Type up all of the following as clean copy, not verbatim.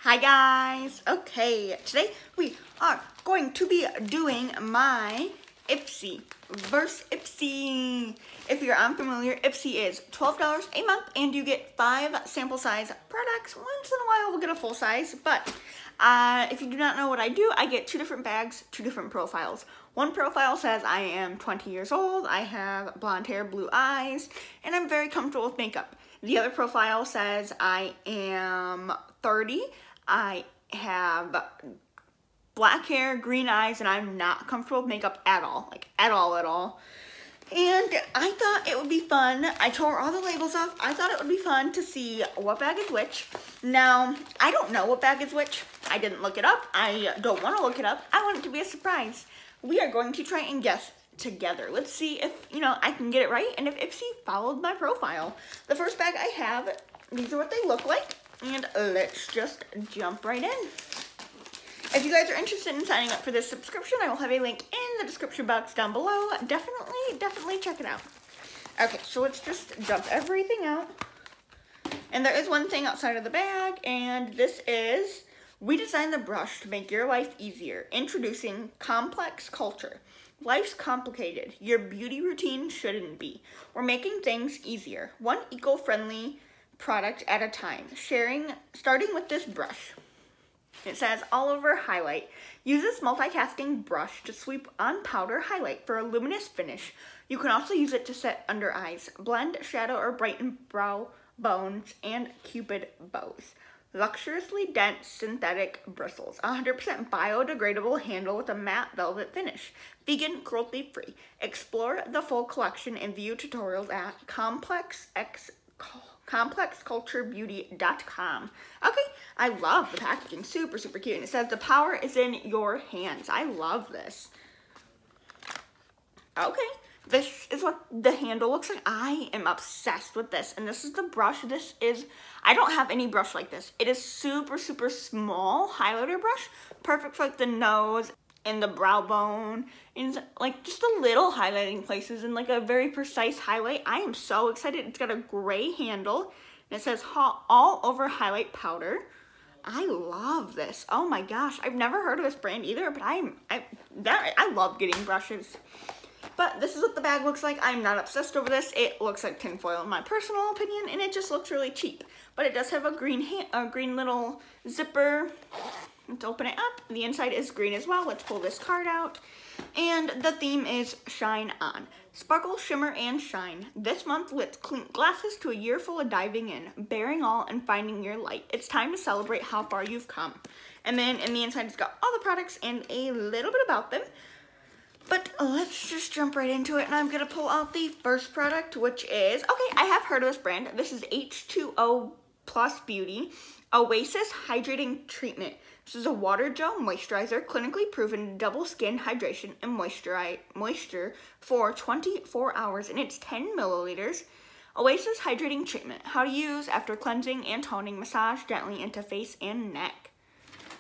Hi guys! Okay, today we are going to be doing my Ipsy versus Ipsy. If you're unfamiliar, Ipsy is $12 a month and you get 5 sample size products. Once in a while we'll get a full size, but if you do not know what I do, I get 2 different bags, 2 different profiles. One profile says I am 20 years old, I have blonde hair, blue eyes, and I'm very comfortable with makeup. The other profile says I am 30, I have black hair, green eyes, and I'm not comfortable with makeup at all, like at all. And I thought it would be fun. I tore all the labels off. I thought it would be fun to see what bag is which. Now, I don't know what bag is which. I didn't look it up. I don't want to look it up. I want it to be a surprise. We are going to try and guess together. Let's see if, I can get it right and if Ipsy followed my profile. The first bag I have, these are what they look like. And let's just jump right in. If you guys are interested in signing up for this subscription, I will have a link in the description box down below. Definitely check it out. Okay, so let's just dump everything out. And there is one thing outside of the bag, and this is, we designed the brush to make your life easier. Introducing Complex Culture. Life's complicated. Your beauty routine shouldn't be. We're making things easier. One eco-friendly product at a time. Starting with this brush. It says all over highlight. Use this multitasking brush to sweep on powder highlight for a luminous finish. You can also use it to set under eyes, blend, shadow, or brighten brow bones and cupid bows. Luxuriously dense synthetic bristles. 100% biodegradable handle with a matte velvet finish. Vegan, cruelty-free. Explore the full collection and view tutorials at complexculturebeauty.com. Okay, I love the packaging. Super cute. And it says the power is in your hands. I love this. Okay, this is what the handle looks like. I am obsessed with this. And this is the brush. I don't have any brush like this. It is super small highlighter brush. Perfect for like the nose and the brow bone. And like just the little highlighting places and like a very precise highlight. I am so excited. It's got a gray handle. And it says all over highlight powder. I love this. Oh my gosh. I've never heard of this brand either, but I love getting brushes. But this is what the bag looks like. I'm not obsessed over this. It looks like tinfoil in my personal opinion, and it just looks really cheap. But it does have a green little zipper. Let's open it up. The inside is green as well. Let's pull this card out. And the theme is Shine On. Sparkle, shimmer, and shine. This month, let's clink glasses to a year full of diving in, bearing all and finding your light. It's time to celebrate how far you've come. And then in the inside, it's got all the products and a little bit about them. But let's just jump right into it, and I'm going to pull out the first product, which is, okay, I have heard of this brand. This is H2O Plus Beauty Oasis Hydrating Treatment. This is a water gel moisturizer, clinically proven double skin hydration and moisture for 24 hours, and it's 10 milliliters. Oasis Hydrating Treatment. How to use after cleansing and toning. Massage gently into face and neck.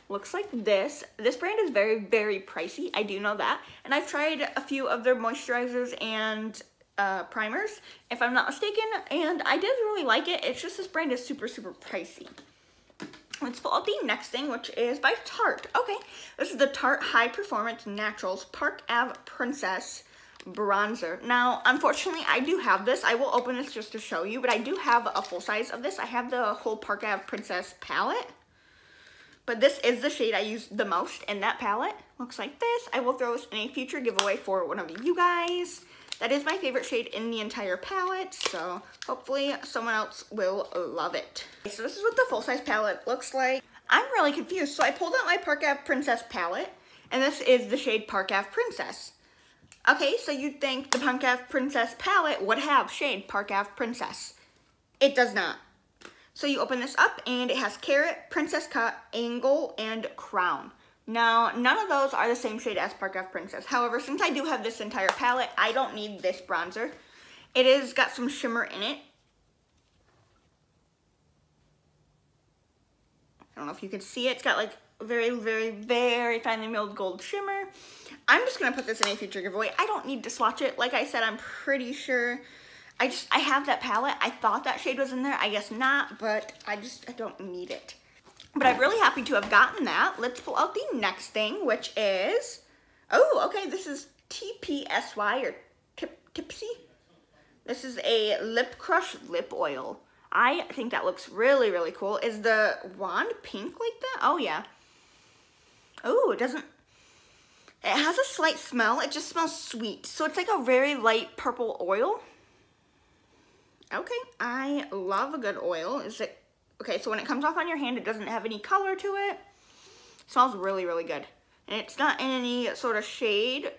Looks like this. This brand is very pricey. I do know that. And I've tried a few of their moisturizers and primers, if I'm not mistaken, and I did really like it. It's just this brand is super pricey. Let's pull out the next thing, which is by Tarte. Okay, this is the Tarte High Performance Naturals Park Ave Princess Bronzer. Now, unfortunately, I do have this. I will open this just to show you, but I do have a full size of this. I have the whole Park Ave Princess palette. But this is the shade I use the most in that palette. Looks like this. I will throw this in a future giveaway for one of you guys. That is my favorite shade in the entire palette, so hopefully someone else will love it. So this is what the full-size palette looks like. I'm really confused. So I pulled out my Park Ave Princess palette, and this is the shade Park Ave Princess. Okay, so you'd think the Park Ave Princess palette would have shade Park Ave Princess. It does not. So you open this up, and it has Carrot, Princess Cut, Angle, and Crown. Now, none of those are the same shade as Park Ave Princess. However, since I do have this entire palette, I don't need this bronzer. It is got some shimmer in it. I don't know if you can see it. It's got like very finely milled gold shimmer. I'm just going to put this in a future giveaway. I don't need to swatch it. Like I said, I'm pretty sure I have that palette. I thought that shade was in there. I guess not, but I don't need it. But I'm really happy to have gotten that. Let's pull out the next thing, which is, oh, okay, this is TPSY or Tipsy. This is a Lip Crush Lip Oil. I think that looks really, really cool. Is the wand pink like that? Oh, yeah. Oh, it has a slight smell. It just smells sweet. So it's like a very light purple oil. Okay, I love a good oil. Okay, so when it comes off on your hand, it doesn't have any color to it. It smells really, really good. And it's not in any sort of shade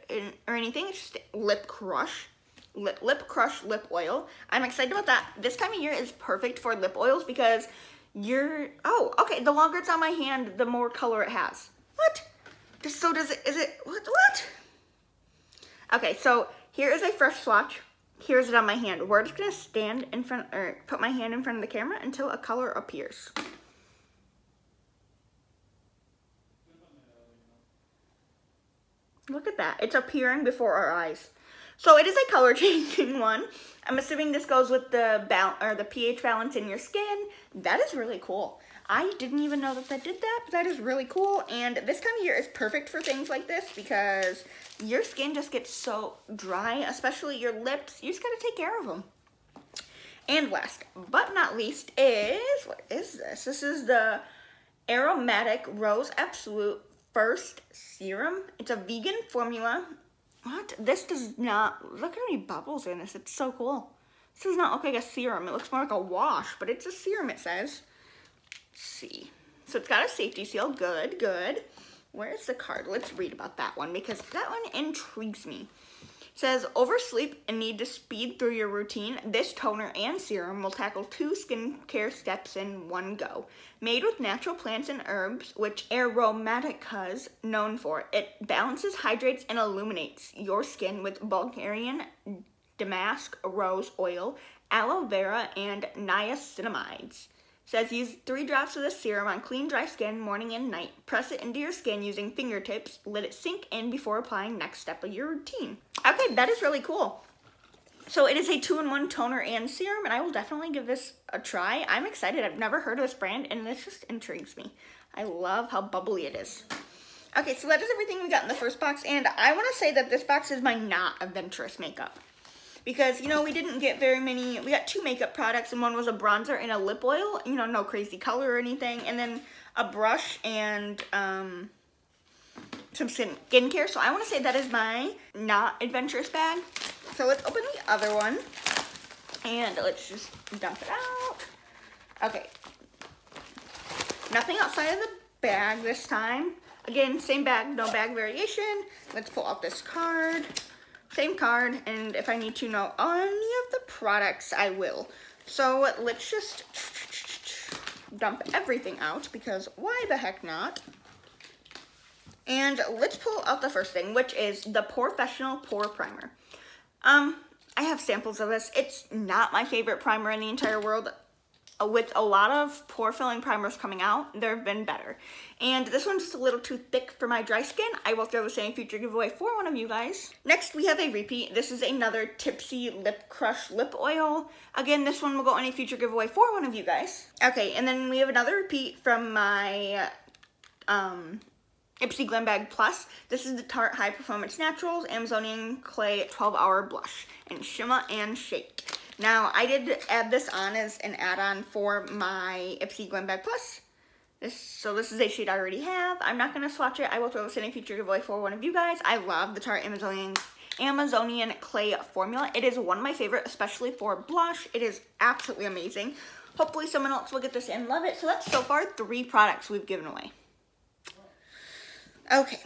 or anything. It's just Lip Crush. Lip Crush Lip Oil. I'm excited about that. This time of year is perfect for lip oils because oh, okay, the longer it's on my hand, the more color it has. What? What? Okay, so here is a fresh swatch. Here's it on my hand. We're just gonna stand in front, or put my hand in front of the camera until a color appears. Look at that, it's appearing before our eyes. So it is a color changing one. I'm assuming this goes with the pH balance in your skin. That is really cool. I didn't even know that did that, but that is really cool. And this time of year is perfect for things like this because your skin just gets so dry, especially your lips. You just gotta take care of them. And last but not least is, what is this? This is the Aromatic Rose Absolute First Serum. It's a vegan formula. What? This does not, look at how many bubbles in this. It's so cool. This does not look like a serum. It looks more like a wash, but it's a serum, it says. Let's see. So it's got a safety seal. Good, good. Where's the card? Let's read about that one because that one intrigues me. It says, oversleep and need to speed through your routine. This toner and serum will tackle 2 skincare steps in one go. Made with natural plants and herbs, which Aromatica is known for. It balances, hydrates, and illuminates your skin with Bulgarian damask rose oil, aloe vera, and niacinamides. Says use 3 drops of the serum on clean, dry skin morning and night. Press it into your skin using fingertips. Let it sink in before applying next step of your routine. Okay, that is really cool. So it is a 2-in-1 toner and serum, and I will definitely give this a try. I'm excited. I've never heard of this brand, and this just intrigues me. I love how bubbly it is. Okay, so that is everything we got in the first box, and I want to say that this box is my not adventurous makeup. Because, you know, we didn't get very many, we got 2 makeup products, and one was a bronzer and a lip oil, you know, no crazy color or anything, and then a brush and some skincare. So I want to say that is my not adventurous bag. So let's open the other one, and let's just dump it out. Okay, nothing outside of the bag this time. Again, same bag, no bag variation. Let's pull out this card. Same card, and if I need to know any of the products, I will. So let's just dump everything out, because why the heck not? And let's pull out the first thing, which is the Professional Pore Primer. I have samples of this. It's not my favorite primer in the entire world. With a lot of pore filling primers coming out, there have been better. And this one's just a little too thick for my dry skin. I will throw the same future giveaway for one of you guys. Next, we have a repeat. This is another Tipsy Lip Crush Lip Oil. Again, this one will go in a future giveaway for one of you guys. Okay, and then we have another repeat from my Ipsy Glam Bag Plus. This is the Tarte High Performance Naturals Amazonian Clay 12-Hour Blush in Shimmer and Shake. Now, I did add this on as an add-on for my Ipsy Glam Bag Plus. So this is a shade I already have. I'm not going to swatch it. I will throw this in a future giveaway for one of you guys. I love the Tarte Amazonian Clay formula. It is one of my favorite, especially for blush. It is absolutely amazing. Hopefully someone else will get this and love it. So that's so far 3 products we've given away. Okay,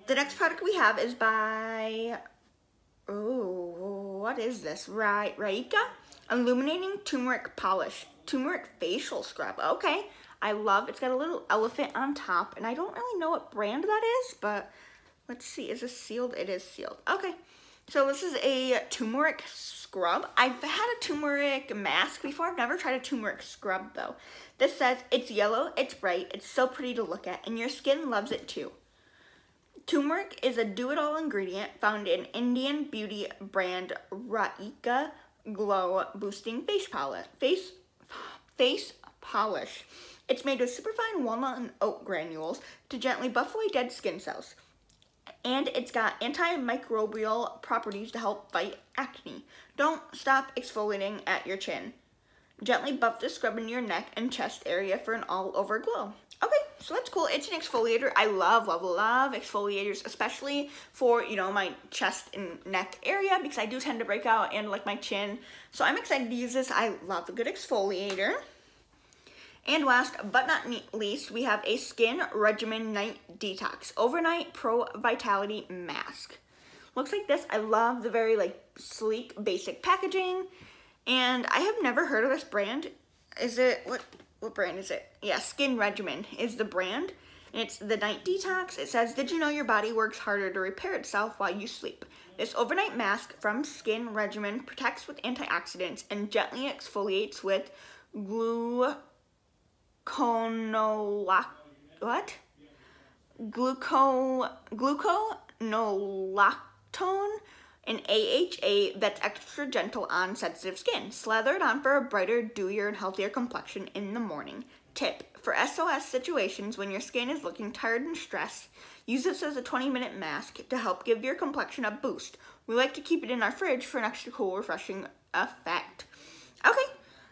the next product we have is by... oh, what is this? Raika Illuminating Turmeric Polish. Turmeric Facial Scrub. Okay, I love, it's got a little elephant on top, and I don't really know what brand that is, but let's see, is this sealed? It is sealed. Okay, so this is a turmeric scrub. I've had a turmeric mask before. I've never tried a turmeric scrub, though. This says, it's yellow, it's bright, it's so pretty to look at, and your skin loves it, too. Turmeric is a do-it-all ingredient found in Indian beauty brand Raika Glow Boosting Face Polish. It's made with superfine walnut and oat granules to gently buff away dead skin cells. And it's got antimicrobial properties to help fight acne. Don't stop exfoliating at your chin. Gently buff the scrub in your neck and chest area for an all-over glow. Okay, so that's cool. It's an exfoliator. I love exfoliators, especially for, you know, my chest and neck area, because I do tend to break out and like my chin. So I'm excited to use this. I love a good exfoliator. And last but not least, we have a Skin Regimen Night Detox Overnight Pro Vitality Mask. Looks like this. I love the very like sleek, basic packaging. And I have never heard of this brand. Is it, what brand is it? Yeah, Skin Regimen is the brand. And it's the Night Detox. It says, did you know your body works harder to repair itself while you sleep? This overnight mask from Skin Regimen protects with antioxidants and gently exfoliates with gluconolactone, an AHA that's extra gentle on sensitive skin. Slather it on for a brighter, dewier, and healthier complexion in the morning. Tip: for SOS situations when your skin is looking tired and stressed, use this as a 20-minute mask to help give your complexion a boost. We like to keep it in our fridge for an extra cool, refreshing effect. Okay,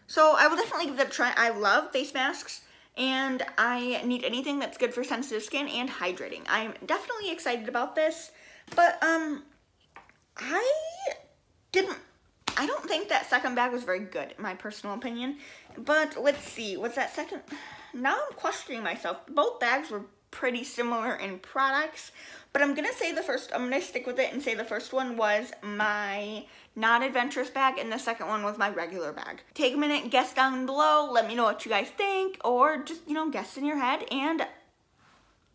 so I will definitely give that a try. I love face masks, and I need anything that's good for sensitive skin and hydrating. I'm definitely excited about this, but I don't think that second bag was very good, in my personal opinion. But let's see, what's that second? Now I'm questioning myself. Both bags were pretty similar in products, but I'm gonna stick with it and say the first one was my non-adventurous bag and the second one was my regular bag. Take a minute, guess down below, let me know what you guys think, or just, you know, guess in your head. And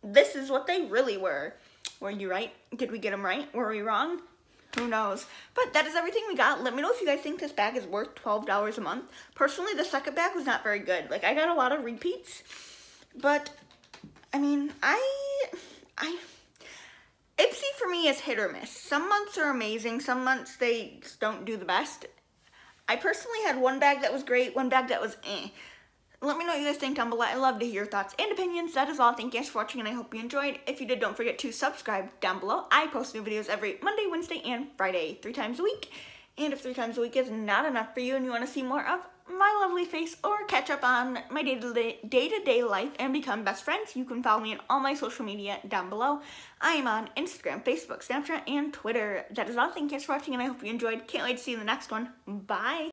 this is what they really were. Were you right? Did we get them right? Were we wrong? Who knows? But that is everything we got. Let me know if you guys think this bag is worth $12 a month. Personally, the second bag was not very good. Like, I got a lot of repeats, but I mean, Ipsy for me is hit or miss. Some months are amazing. Some months they just don't do the best. I personally had one bag that was great, one bag that was eh. Let me know what you guys think down below. I love to hear your thoughts and opinions. That is all. Thank you guys for watching, and I hope you enjoyed. If you did, don't forget to subscribe down below. I post new videos every Monday, Wednesday, and Friday, 3 times a week. And if 3 times a week is not enough for you and you want to see more of my lovely face or catch up on my day-to-day life and become best friends, you can follow me on all my social media down below. I am on Instagram, Facebook, Snapchat, and Twitter. That is all. Thank you guys for watching, and I hope you enjoyed. Can't wait to see you in the next one. Bye!